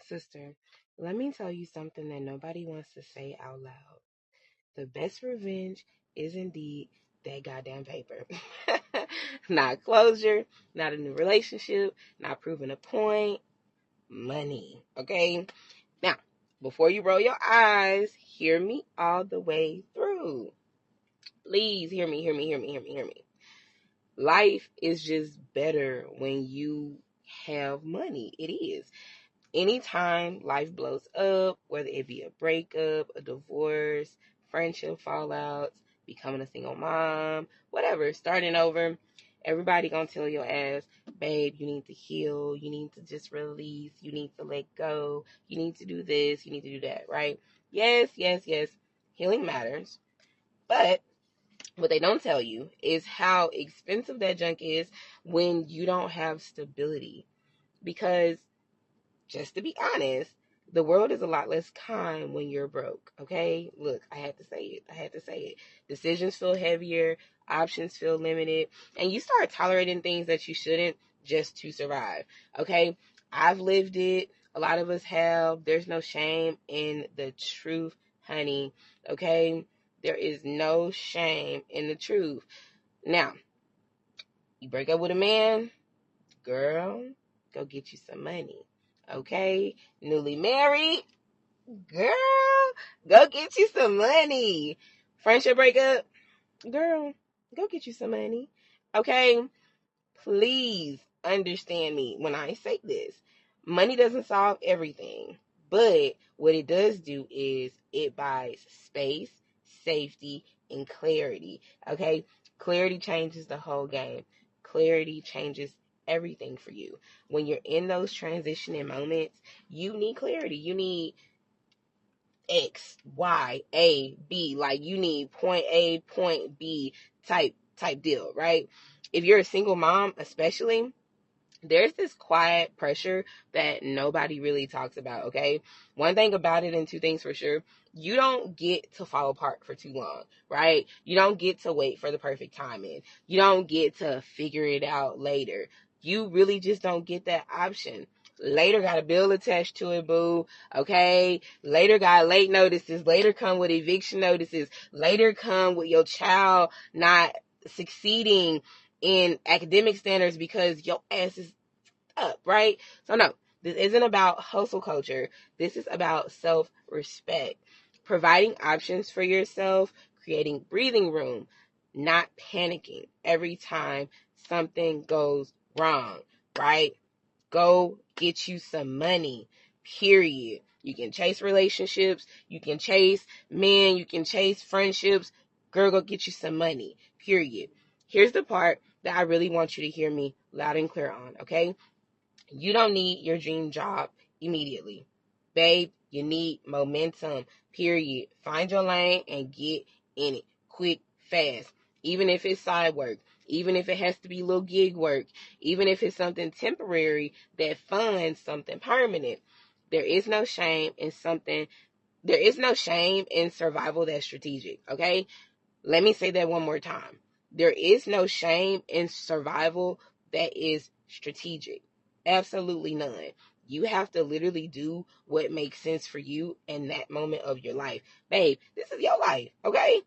Sister, let me tell you something that nobody wants to say out loud. The best revenge is indeed that goddamn paper. Not closure, not a new relationship, not proving a point, money. Okay? Now, before you roll your eyes, hear me all the way through. Please hear me, hear me, hear me, hear me, hear me. Life is just better when you have money. It is. Anytime life blows up, whether it be a breakup, a divorce, friendship fallouts, becoming a single mom, whatever, starting over, everybody gonna tell your ass, babe, you need to heal, you need to just release, you need to let go, you need to do this, you need to do that, right? Yes, yes, yes, healing matters, but what they don't tell you is how expensive that junk is when you don't have stability. Because just to be honest, the world is a lot less kind when you're broke, okay? Look, I had to say it. I had to say it. Decisions feel heavier, options feel limited, and you start tolerating things that you shouldn't just to survive, okay? I've lived it. A lot of us have. There's no shame in the truth, honey, okay? There is no shame in the truth. Now, you break up with a man, girl, go get you some money. Okay? Newly married, girl, go get you some money. Friendship breakup, girl, go get you some money. Okay? Please understand me when I say this. Money doesn't solve everything, but what it does do is it buys space, safety, and clarity. Okay? Clarity changes the whole game. Clarity changes everything for you. When you're in those transitioning moments, you need clarity. You need X, Y, A, B. Like you need point A, point B type deal, right? If you're a single mom, especially, there's this quiet pressure that nobody really talks about, okay? One thing about it, and two things for sure, you don't get to fall apart for too long, right? You don't get to wait for the perfect timing. You don't get to figure it out later. You really just don't get that option. Later got a bill attached to it, boo. Okay? Later got late notices. Later come with eviction notices. Later come with your child not succeeding in academic standards because your ass is up, right? So no, this isn't about hustle culture. This is about self-respect. Providing options for yourself, creating breathing room, not panicking every time something goes wrong, right? Go get you some money, period. You can chase relationships, you can chase men, you can chase friendships. Girl, go get you some money, period. Here's the part that I really want you to hear me loud and clear on, okay? You don't need your dream job immediately. Babe, you need momentum, period. Find your lane and get in it quick, fast. Even if it's side work, even if it has to be little gig work, even if it's something temporary that funds something permanent. There is no shame in something, there is no shame in survival that's strategic, okay? Let me say that one more time. There is no shame in survival that is strategic. Absolutely none. You have to literally do what makes sense for you in that moment of your life. Babe, this is your life, okay?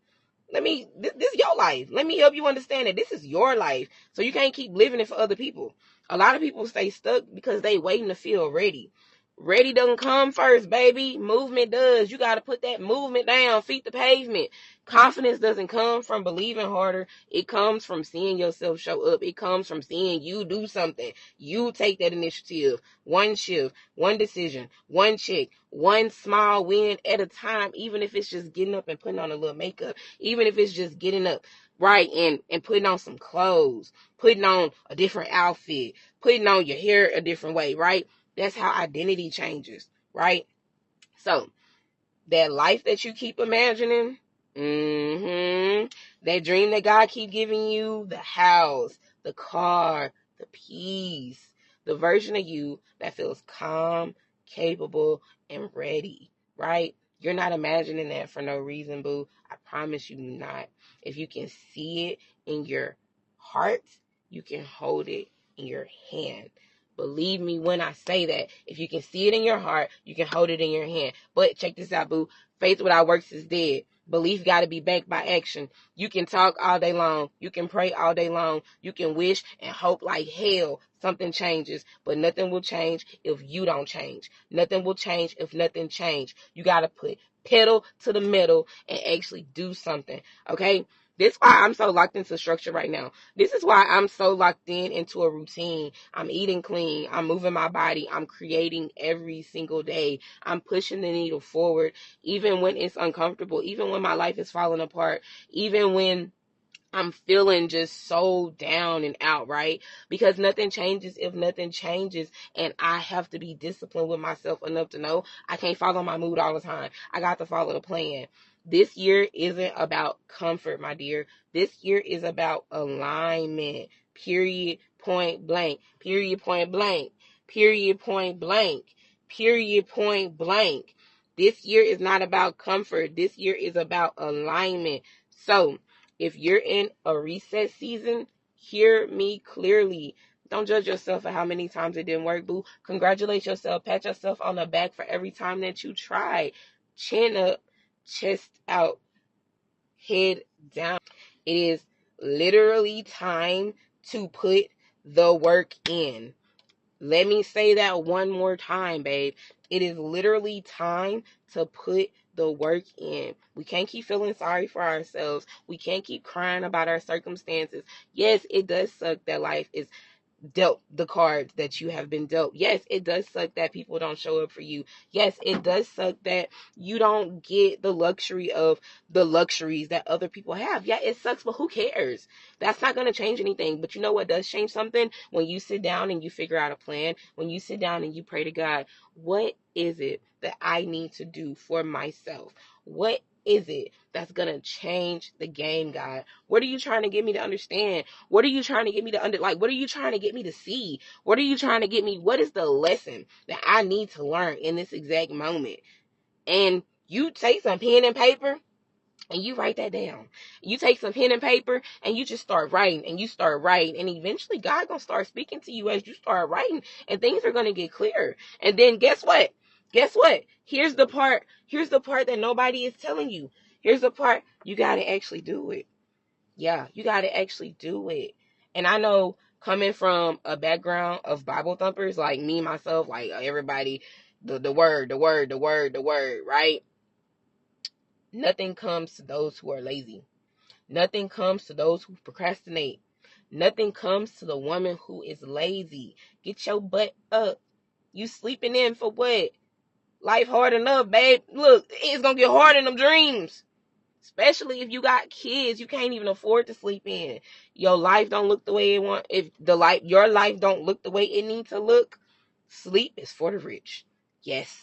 This is your life. Let me help you understand that this is your life. So you can't keep living it for other people. A lot of people stay stuck because they waiting to feel ready. Ready doesn't come first, baby. Movement does. You got to put that movement down, feet the pavement. Confidence doesn't come from believing harder. It comes from seeing yourself show up. It comes from seeing you do something. You take that initiative. One shift, one decision, one check, one small win at a time, even if it's just getting up and putting on a little makeup, even if it's just getting up, right, and putting on some clothes, putting on a different outfit, putting on your hair a different way, right? That's how identity changes, right? So that life that you keep imagining, that dream that God keep giving you, the house, the car, the peace, the version of you that feels calm, capable, and ready, right? You're not imagining that for no reason, boo. I promise you not. If you can see it in your heart, you can hold it in your hand. Believe me when I say that. If you can see it in your heart, you can hold it in your hand. But check this out, boo. Faith without works is dead. Belief got to be backed by action. You can talk all day long. You can pray all day long. You can wish and hope like hell something changes. But nothing will change if you don't change. Nothing will change if nothing changes. You got to put pedal to the metal and actually do something. Okay? This is why I'm so locked into structure right now. This is why I'm so locked into a routine. I'm eating clean. I'm moving my body. I'm creating every single day. I'm pushing the needle forward, even when it's uncomfortable, even when my life is falling apart, even when I'm feeling just so down and out, right? Because nothing changes if nothing changes. And I have to be disciplined with myself enough to know I can't follow my mood all the time. I got to follow the plan. This year isn't about comfort, my dear. This year is about alignment. Period, point blank. Period, point blank. Period, point blank. Period, point blank. This year is not about comfort. This year is about alignment. So, if you're in a reset season, hear me clearly. Don't judge yourself for how many times it didn't work, boo. Congratulate yourself. Pat yourself on the back for every time that you tried. Chin up, chest out, head down. It is literally time to put the work in. Let me say that one more time, babe. It is literally time to put the work in. We can't keep feeling sorry for ourselves. We can't keep crying about our circumstances. Yes, it does suck that life is dealt the cards that you have been dealt. Yes, it does suck that people don't show up for you. Yes, it does suck that you don't get the luxury of the luxuries that other people have. Yeah, it sucks, but who cares? That's not going to change anything. But you know what does change something? When you sit down and you figure out a plan, when you sit down and you pray to God, what is it that I need to do for myself? What is it that's going to change the game, God? What are you trying to get me to understand? What are you trying to get me to what are you trying to get me to see? What are you trying to get me? What is the lesson that I need to learn in this exact moment? And you take some pen and paper and you write that down. You take some pen and paper and you just start writing and you start writing. And eventually God gonna start speaking to you as you start writing and things are gonna get clearer. And then guess what? Guess what? Here's the part that nobody is telling you. Here's the part you gotta actually do it. Yeah, you got to actually do it. And I know coming from a background of Bible thumpers like me, myself, like everybody, the word, right? Nothing comes to those who are lazy. Nothing comes to those who procrastinate. Nothing comes to the woman who is lazy. Get your butt up. You sleeping in for what? Life hard enough, babe. Look, it's going to get hard in them dreams. Especially if you got kids, you can't even afford to sleep in. Your life don't look the way it want. If your life don't look the way it needs to look, sleep is for the rich. Yes,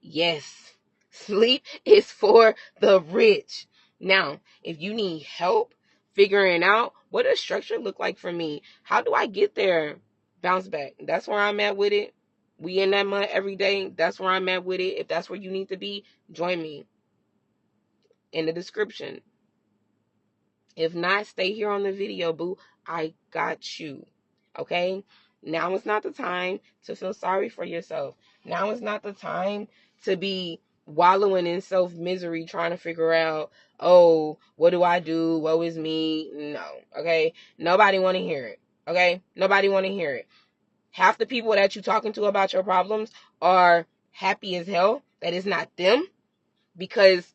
yes, sleep is for the rich. Now, if you need help figuring out what does structure look like for me, how do I get there? Bounce back. That's where I'm at with it. We in that mud every day. That's where I'm at with it. If that's where you need to be, join me in the description. If not, stay here on the video, boo. I got you. Okay? Now is not the time to feel sorry for yourself. Now is not the time to be wallowing in self-misery trying to figure out, oh, what do I do? Woe is me. No. Okay? Nobody want to hear it. Okay? Nobody want to hear it. Half the people that you're talking to about your problems are happy as hell that it's not them because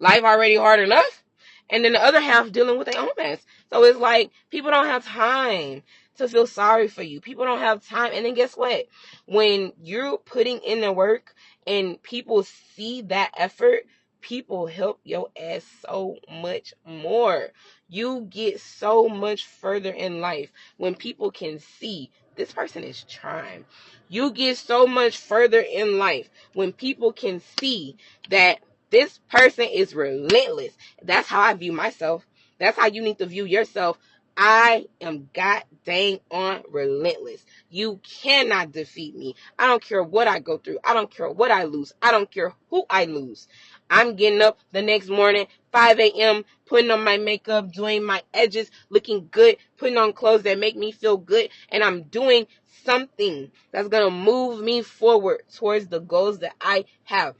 life already hard enough. And then the other half dealing with their own mess. So it's like people don't have time to feel sorry for you. People don't have time. And then guess what? When you're putting in the work and people see that effort, people help your ass so much more. You get so much further in life when people can see this person is trying. You get so much further in life when people can see that this person is relentless. That's how I view myself. That's how you need to view yourself. I am god dang on relentless. You cannot defeat me. I don't care what I go through. I don't care what I lose. I don't care who I lose. I'm getting up the next morning, 5 a.m., putting on my makeup, doing my edges, looking good, putting on clothes that make me feel good, and I'm doing something that's going to move me forward towards the goals that I have.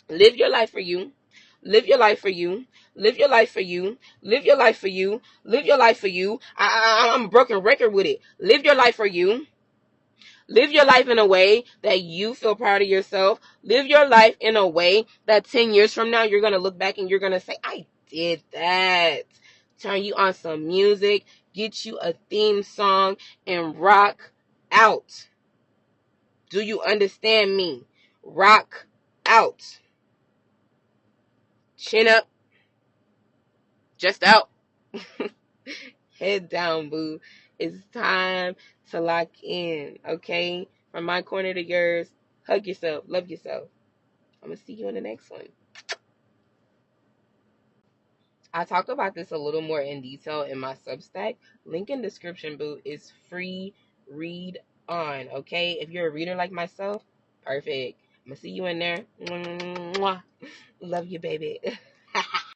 Live your life for you. Live your life for you. Live your life for you. Live your life for you. Live your life for you. I'm a broken record with it. Live your life for you. Live your life in a way that you feel proud of yourself. Live your life in a way that 10 years from now, you're going to look back and you're going to say, I did that. Turn you on some music, get you a theme song, and rock out. Do you understand me? Rock out. Chin up, just out. Head down, boo. It's time to lock in, okay? From my corner to yours, hug yourself, love yourself. I'm going to see you in the next one. I talk about this a little more in detail in my Substack. Link in description, boo. Is free. Read on, okay? If you're a reader like myself, perfect. I'm going to see you in there. Mwah. Love you, baby.